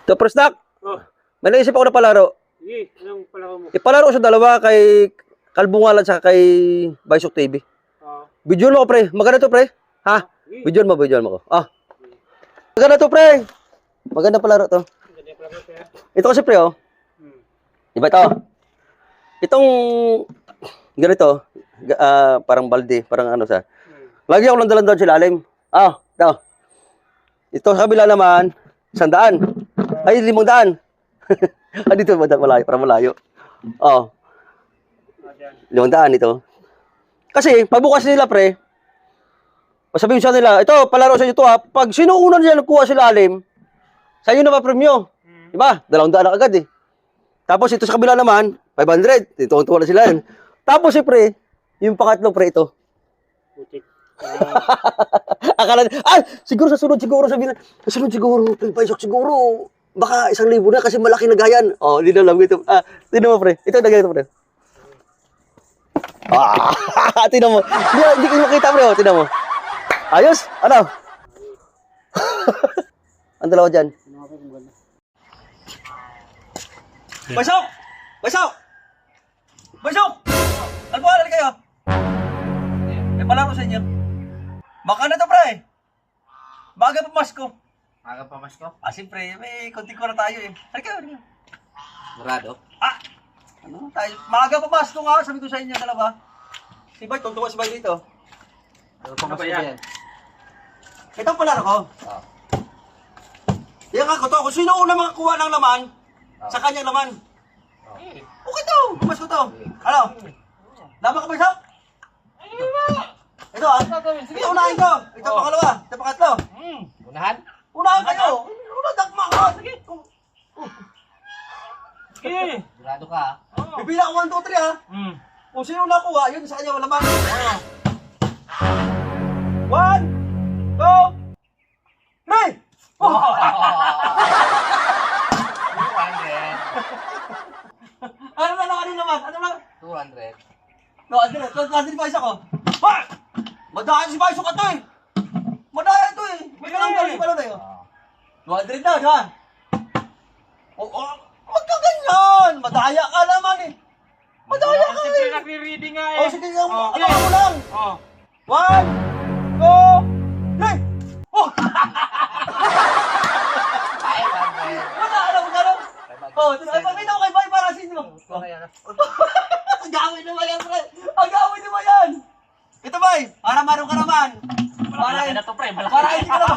Ito, first knock. Oh. May naisip ako na palaro. Sige, anong palaro mo? Ipalaro ko sa dalawa kay Kalbungalan at kay Baysok TV. Bidyon mo ko, pre. Maganda to, pre. Ha? Bidyon mo ko. Ah. Maganda to, pre. Maganda palaro to. Ito kasi, pre, oh. Diba ito? Itong ganito, parang balde, parang ano sa. Lagi ako landalan doon sa ilalim. Ah, ito. Ito sa kabila naman, 100. Ay, 500. Dito, malayo, para malayo. Oh. 500 ito. Kasi, pabukas nila, pre, sabihin sa nila, ito, palaro sa inyo ito, ha. Pag sino una nila nagkuha sa ilalim, sa inyo na pa-premyo. Diba? 200 na agad, eh. Tapos, ito sa kabila naman, 500. Ito, tuwa na sila yan. Tapos, eh, pre, yung pangatlo, pre, ito. Akala, siguro sa sunod, sabihin na, sa sunod siguro, Paisok, siguro, baka 1,000 na kasi malaki na gayan. Oh, hindi na lang ito. Tinan mo, pre. Ito na ganito, pre. Tinan mo. Hindi ko makita, pre. Tinan mo. Ayos? Ano? Ang dalawa dyan. Paisok! Paisok! Paisok! Albuhalal kayo. May palaro sa inyo. Baka na to, pre. Baga pa Pasko. Aga pa mas ko? Siyempre, may konti ko na tayo eh. Halika. Murado? Ano tayo? Maaga pa Pasko nga, sabi ko sa inyo dalawa. Si Bay, tungtungan si Bay dito. Ano ba yan? Ito palaro ko. Yan ako to, kung sino una makakuha ng laman, sa kanyang laman. Okay to, Pasko to. Ano? Lama ka ba isa? Ito Sige, unahin ko. Ito pangalawa, ito pangatlo. Unahan? Unahan kayo. Dakma ko. Sige. Sige. Murado ka ha? Pipila ko 1, 2, 3 ha. Kung sino nakuha, yun sa kanya wala man. 1, 2, 3. Ano naman? Ano naman? 200. No, Andres pa isa ko. Ha! Madayan si Baysok ka to eh. Madayan to eh. May kalanggal si Palo tayo. 200 na, di ba? Huwag ka ganyan. Madaya ka naman eh. Madaya ka Siyempre eh. nagre-reading nga eh. Sige, ano mo lang. 1, 2, 3. Oh! 500. Wala, alam mo gano'n? Pagkita ko kay Bay para sa inyo. Ang gawin naman yan, pre. Ang gawin naman yan. Ito, Bay. Para marunong ka naman. Malaki na to, pre. Malaki Para hindi ka naman.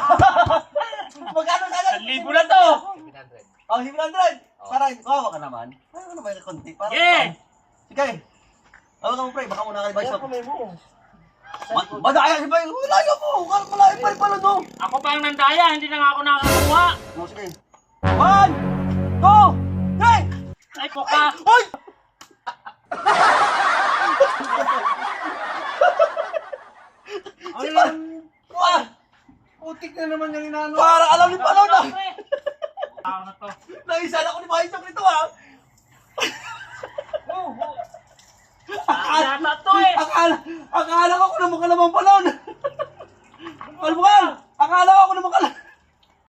Magkano sana? 1,000 na to. 700. Oh, 700. Para hindi kawawa ka naman. Ano naman yung konti? Para sige. Alam ka mo, pre. Baka muna kay Bay. Madaya si Bay. Malayo mo. Malayo pa rin pala, no? Ako pa ang nandaya, hindi na nga ako nakakuha. Sige. 1, 2, 3. Ay, poka. Hoy! Putik na naman yung inano. Para alam ni Palo na. Ako na to. Naisa na ko ni Baysok nito ha. Yata to eh. Akala ko naman kalamang Palon. Albukan! Akala ko naman kalamang.